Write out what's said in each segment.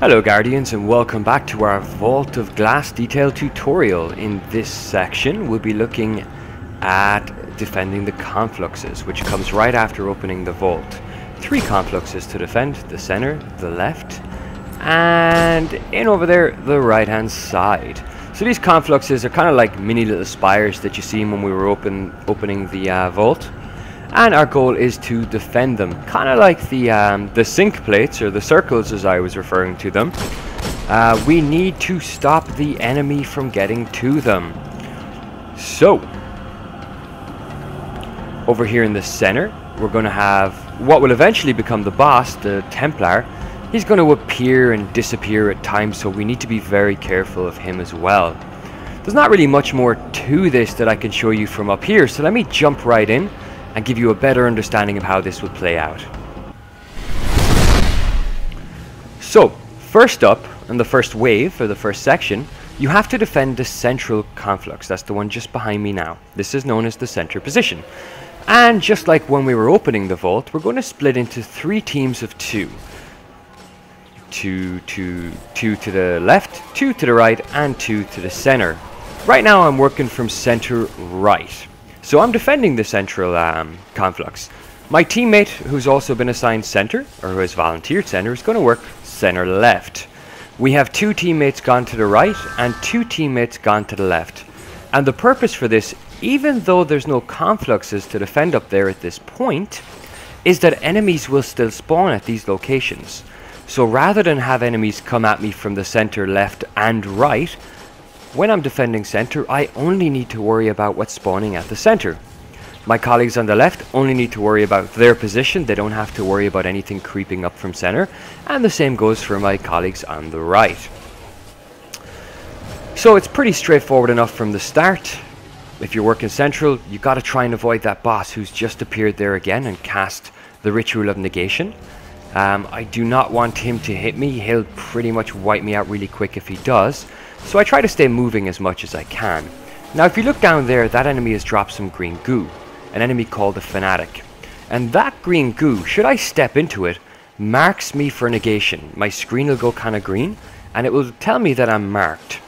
Hello Guardians, and welcome back to our Vault of Glass detail tutorial. In this section we'll be looking at defending the Confluxes, which comes right after opening the vault. 3 Confluxes to defend: the center, the left, and in over there, the right hand side. So these Confluxes are kind of like mini little spires that you see when we were opening the vault. And our goal is to defend them, kind of like the sink plates, or the circles as I was referring to them. We need to stop the enemy from getting to them. So, over here in the center, we're going to have what will eventually become the boss, the Templar. He's going to appear and disappear at times, so we need to be very careful of him as well. There's not really much more to this that I can show you from up here, so let me jump right in and give you a better understanding of how this will play out. So, first up, in the first wave, or the first section, you have to defend the central conflux. That's the one just behind me now. This is known as the center position. And just like when we were opening the vault, we're going to split into 3 teams of 2. 2 to the left, 2 to the right, and 2 to the center. Right now I'm working from center right. So I'm defending the central conflux. My teammate, who's also been assigned center, or who has volunteered center, is going to work center left. We have 2 teammates gone to the right and 2 teammates gone to the left. And the purpose for this, even though there's no confluxes to defend up there at this point, is that enemies will still spawn at these locations. So rather than have enemies come at me from the center, left and right, when I'm defending center, I only need to worry about what's spawning at the center. My colleagues on the left only need to worry about their position. They don't have to worry about anything creeping up from center. And the same goes for my colleagues on the right. So it's pretty straightforward enough from the start. If you're working central, you got to try and avoid that boss who's just appeared there again and cast the Ritual of Negation. I do not want him to hit me. He'll pretty much wipe me out really quick if he does. So I try to stay moving as much as I can. Now if you look down there, that enemy has dropped some green goo. An enemy called the Fanatic. And that green goo, should I step into it, marks me for negation. My screen will go kind of green, and it will tell me that I'm marked.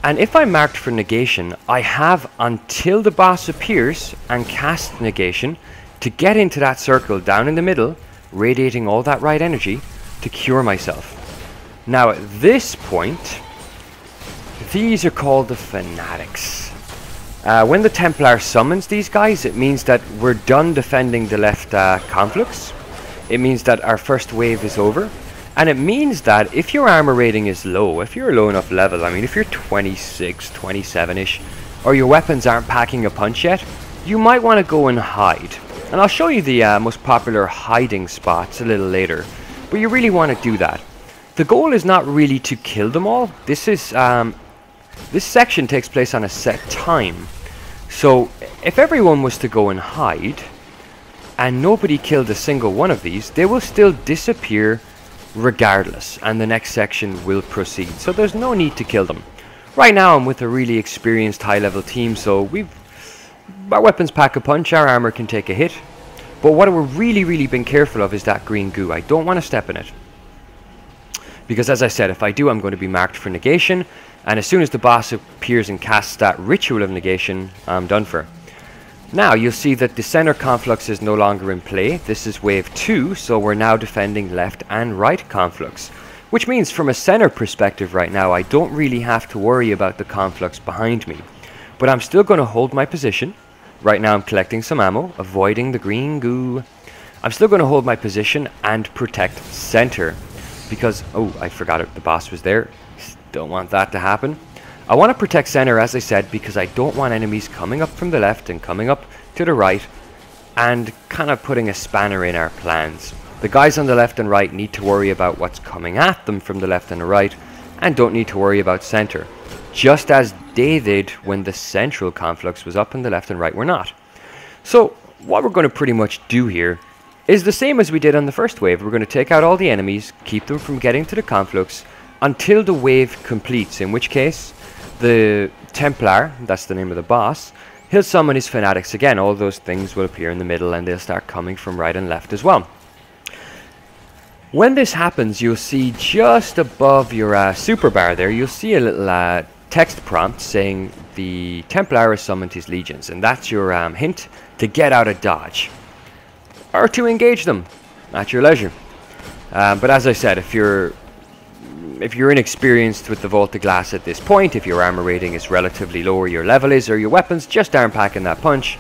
And if I'm marked for negation, I have until the boss appears and casts negation to get into that circle down in the middle, radiating all that right energy, to cure myself. Now at this point, these are called the Fanatics. When the Templar summons these guys, it means that we're done defending the left conflux. It means that our first wave is over. And it means that if your armor rating is low, if you're a low enough level, I mean if you're 26, 27-ish, or your weapons aren't packing a punch yet, you might want to go and hide. And I'll show you the most popular hiding spots a little later. But you really want to do that. The goal is not really to kill them all. This section takes place on a set time. So if everyone was to go and hide and nobody killed a single one of these, they will still disappear regardless, and the next section will proceed. So there's no need to kill them. Right now I'm with a really experienced high level team, so our weapons pack a punch, our armor can take a hit. But what we're really being careful of is that green goo. I don't want to step in it. Because as I said, if I do, I'm going to be marked for negation. And as soon as the boss appears and casts that Ritual of Negation, I'm done for. Now, you'll see that the center conflux is no longer in play. This is wave 2, so we're now defending left and right conflux. Which means from a center perspective right now, I don't really have to worry about the conflux behind me. But I'm still going to hold my position. Right now I'm collecting some ammo, avoiding the green goo. I'm still going to hold my position and protect center. Because, oh, I forgot it, the boss was there. Don't want that to happen. I want to protect center, as I said, because I don't want enemies coming up from the left and coming up to the right and kind of putting a spanner in our plans. The guys on the left and right need to worry about what's coming at them from the left and the right, and don't need to worry about center. Just as they did when the central conflux was up and the left and right were not. So what we're going to pretty much do here is the same as we did on the first wave. We're going to take out all the enemies, keep them from getting to the conflux until the wave completes, in which case the Templar, that's the name of the boss, he'll summon his Fanatics again. All those things will appear in the middle and they'll start coming from right and left as well. When this happens, you'll see just above your super bar there, you'll see a little text prompt saying the Templar has summoned his legions, and that's your hint to get out of dodge or to engage them at your leisure. But as I said, if you're inexperienced with the Vault of Glass at this point, if your armor rating is relatively low or your level is, or your weapons just aren't packing that punch,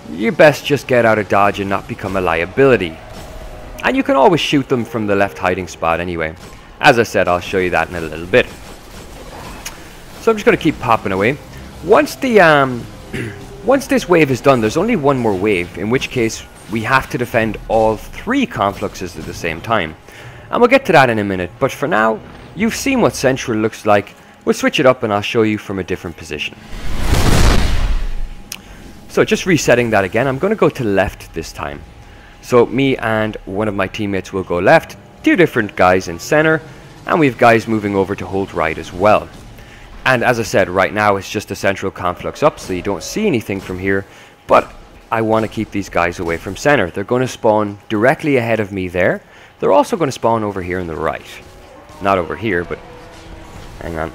you best just get out of dodge and not become a liability. And you can always shoot them from the left hiding spot anyway. As I said, I'll show you that in a little bit. So I'm just going to keep popping away. Once this wave is done, there's only one more wave, in which case we have to defend all 3 confluxes at the same time. And we'll get to that in a minute, but for now, you've seen what Central looks like. We'll switch it up and I'll show you from a different position. So just resetting that again, I'm going to go to left this time. So me and one of my teammates will go left, 2 different guys in center, and we have guys moving over to hold right as well. And as I said, right now it's just a central conflux up, so you don't see anything from here, but I want to keep these guys away from center. They're going to spawn directly ahead of me there. They're also going to spawn over here on the right. Not over here, but hang on.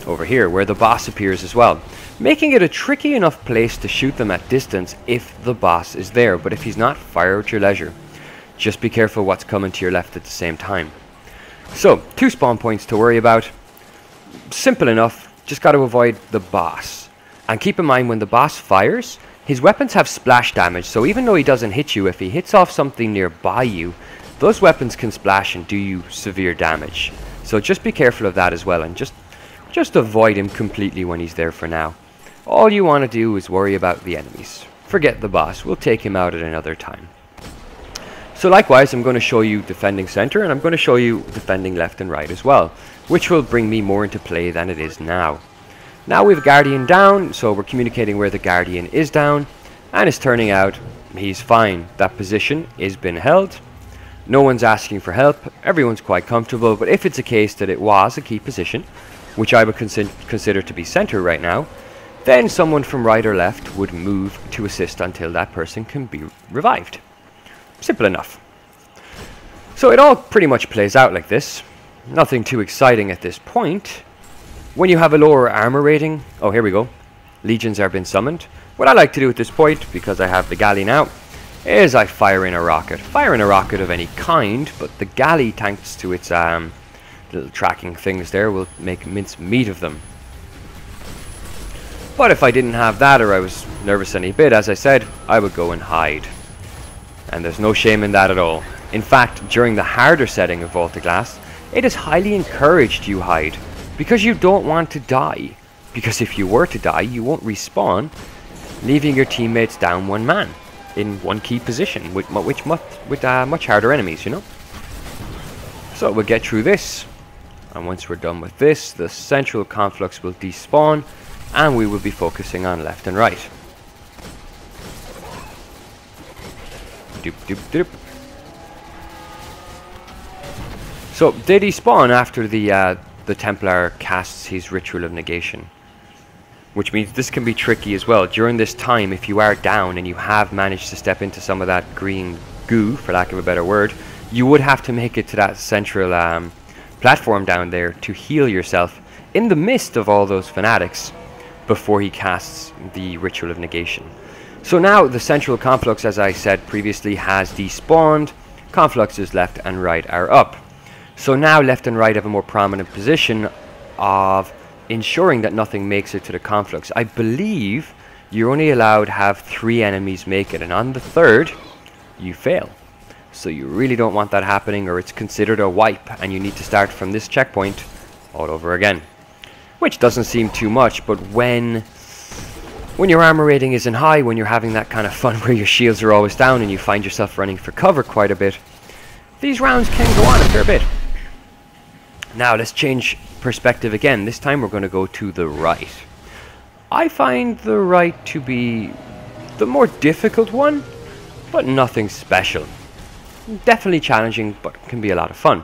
Over here, where the boss appears as well. Making it a tricky enough place to shoot them at distance if the boss is there. But if he's not, fire at your leisure. Just be careful what's coming to your left at the same time. So, 2 spawn points to worry about. Simple enough, just got to avoid the boss. And keep in mind, when the boss fires, his weapons have splash damage, so even though he doesn't hit you, if he hits off something nearby you, those weapons can splash and do you severe damage. So just be careful of that as well, and just avoid him completely when he's there for now. All you want to do is worry about the enemies. Forget the boss, we'll take him out at another time. So likewise, I'm going to show you defending center, and I'm going to show you defending left and right as well, which will bring me more into play than it is now. Now we have Guardian down, so we're communicating where the Guardian is down, and it's turning out he's fine. That position is been held. No one's asking for help, everyone's quite comfortable, but if it's a case that it was a key position, which I would consider to be center right now, then someone from right or left would move to assist until that person can be revived. Simple enough. So it all pretty much plays out like this. Nothing too exciting at this point. When you have a lower armor rating, oh here we go, legions are being summoned. What I like to do at this point, because I have the galley now, is I fire in a rocket. Fire in a rocket of any kind, but the galley, thanks to its little tracking things there, will make mince meat of them. But if I didn't have that, or I was nervous any bit, as I said, I would go and hide. And there's no shame in that at all. In fact, during the harder setting of Vault of Glass, it is highly encouraged you hide, because you don't want to die. Because if you were to die, you won't respawn, leaving your teammates down 1 man in one key position with much harder enemies, you know. So we'll get through this, and once we're done with this, the central conflux will despawn, and we will be focusing on left and right. Doop, doop, doop. So they despawn after the Templar casts his Ritual of Negation, which means this can be tricky as well. During this time, if you are down and you have managed to step into some of that green goo, for lack of a better word, you would have to make it to that central platform down there to heal yourself in the midst of all those fanatics before he casts the Ritual of Negation. So now the central conflux, as I said previously, has despawned. Confluxes left and right are up. So now left and right have a more prominent position of ensuring that nothing makes it to the conflux. I believe you're only allowed to have 3 enemies make it, and on the 3rd, you fail. So you really don't want that happening, or it's considered a wipe, and you need to start from this checkpoint all over again. Which doesn't seem too much, but when your armor rating isn't high, when you're having that kind of fun where your shields are always down and you find yourself running for cover quite a bit, these rounds can go on a fair bit. Now let's change perspective again. This time we're going to go to the right. I find the right to be the more difficult one, but nothing special. Definitely challenging, but can be a lot of fun.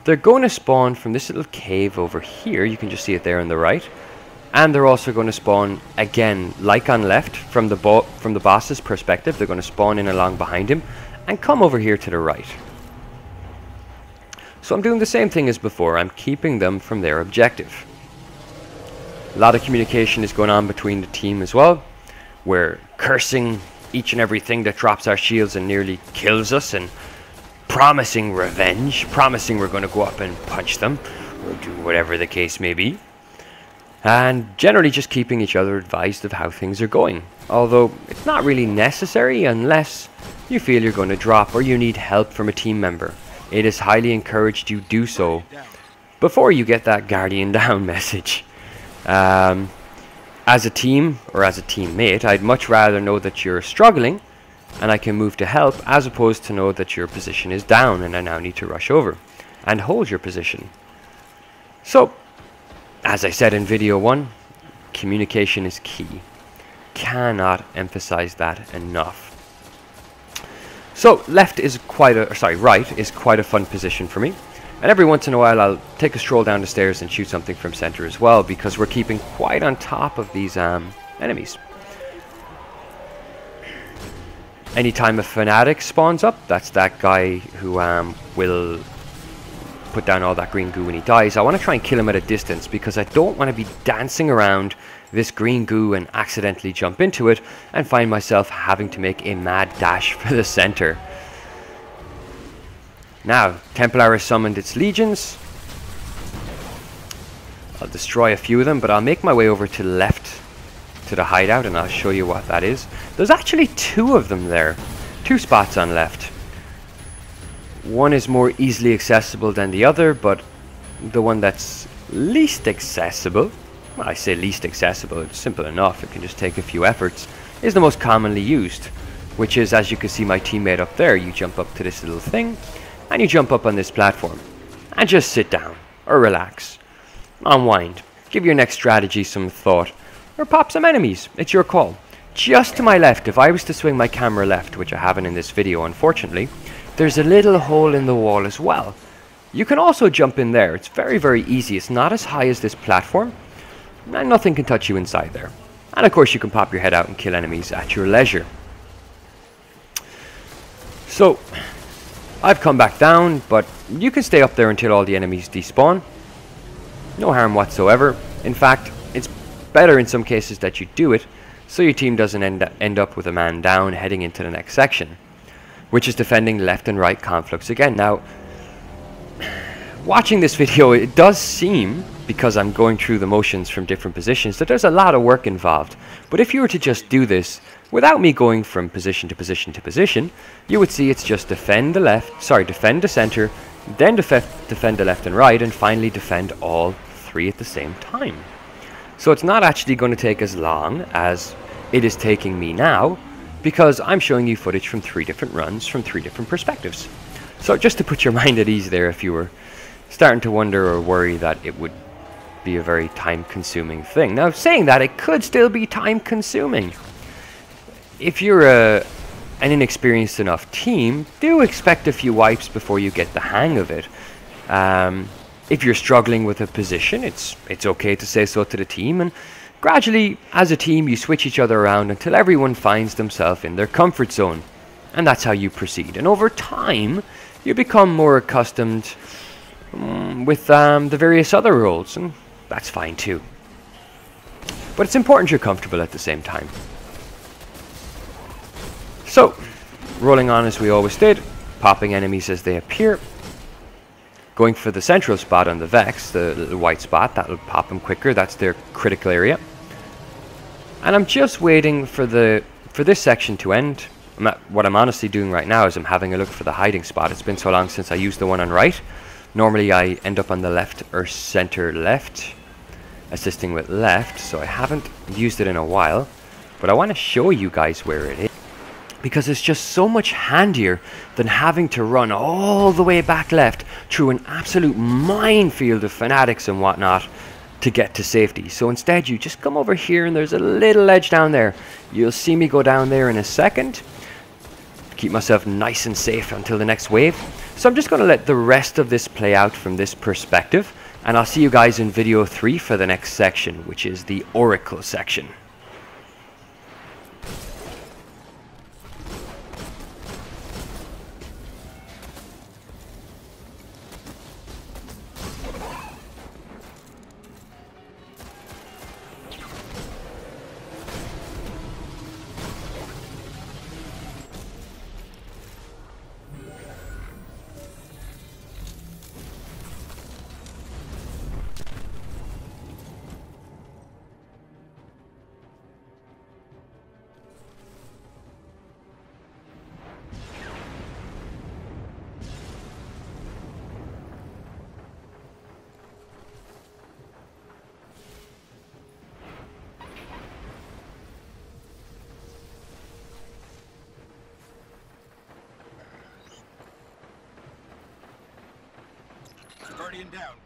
They're going to spawn from this little cave over here. You can just see it there on the right. And they're also going to spawn again, like on left, from the boss's perspective. They're going to spawn in along behind him. and come over here to the right. So I'm doing the same thing as before. I'm keeping them from their objective. A lot of communication is going on between the team as well. We're cursing each and everything that drops our shields and nearly kills us, and promising revenge, promising we're going to go up and punch them, or do whatever the case may be. And generally just keeping each other advised of how things are going. Although it's not really necessary unless you feel you're going to drop or you need help from a team member. It is highly encouraged you do so before you get that Guardian down message. As a team or as a teammate, I'd much rather know that you're struggling and I can move to help, as opposed to know that your position is down and I now need to rush over and hold your position. So, as I said in video 1, communication is key. Cannot emphasize that enough. So right is quite a fun position for me. And every once in a while I'll take a stroll down the stairs and shoot something from center as well, because we're keeping quite on top of these enemies. Anytime a fanatic spawns up, that's that guy who will put down all that green goo when he dies. I want to try and kill him at a distance, because I don't want to be dancing around this green goo and accidentally jump into it and find myself having to make a mad dash for the center. Now, Templar has summoned its legions. I'll destroy a few of them, but I'll make my way over to the left to the hideout and I'll show you what that is. There's actually 2 of them there. 2 spots on left. One is more easily accessible than the other, but the one that's least accessible, well, I say least accessible, it's simple enough, it can just take a few efforts, is the most commonly used, which is, as you can see my teammate up there, you jump up to this little thing, and you jump up on this platform, and just sit down, or relax, unwind, give your next strategy some thought, or pop some enemies, it's your call. Just to my left, if I was to swing my camera left, which I haven't in this video unfortunately, there's a little hole in the wall as well. You can also jump in there. It's very, very easy. It's not as high as this platform, and nothing can touch you inside there. And of course you can pop your head out and kill enemies at your leisure. So, I've come back down, but you can stay up there until all the enemies despawn. No harm whatsoever. In fact, it's better in some cases that you do it, so your team doesn't end up with a man down heading into the next section, which is defending left and right conflux again. Now, watching this video, it does seem, because I'm going through the motions from different positions, that there's a lot of work involved. But if you were to just do this without me going from position to position to position, you would see it's just defend the center, then defend the left and right, and finally defend all 3 at the same time. So it's not actually going to take as long as it is taking me now, because I'm showing you footage from 3 different runs from 3 different perspectives. So just to put your mind at ease there, if you were starting to wonder or worry that it would be a very time-consuming thing. Now, saying that, it could still be time-consuming. If you're an inexperienced enough team, do expect a few wipes before you get the hang of it. If you're struggling with a position, it's okay to say so to the team, and gradually, as a team, you switch each other around until everyone finds themselves in their comfort zone. And that's how you proceed. And over time, you become more accustomed with the various other roles, and that's fine too. But it's important you're comfortable at the same time. So, rolling on as we always did, popping enemies as they appear, going for the central spot on the Vex, the little white spot, that'll pop them quicker, that's their critical area. And I'm just waiting for this section to end. What I'm honestly doing right now is I'm having a look for the hiding spot. It's been so long since I used the one on right. Normally I end up on the left or center left, assisting with left, so I haven't used it in a while. But I want to show you guys where it is, because it's just so much handier than having to run all the way back left through an absolute minefield of fanatics and whatnot to get to safety. So instead you just come over here and there's a little ledge down there. You'll see me go down there in a second. Keep myself nice and safe until the next wave. So I'm just going to let the rest of this play out from this perspective, and I'll see you guys in video 3 for the next section, which is the Oracle section. Guardian down.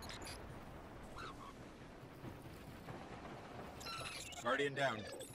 Guardian down.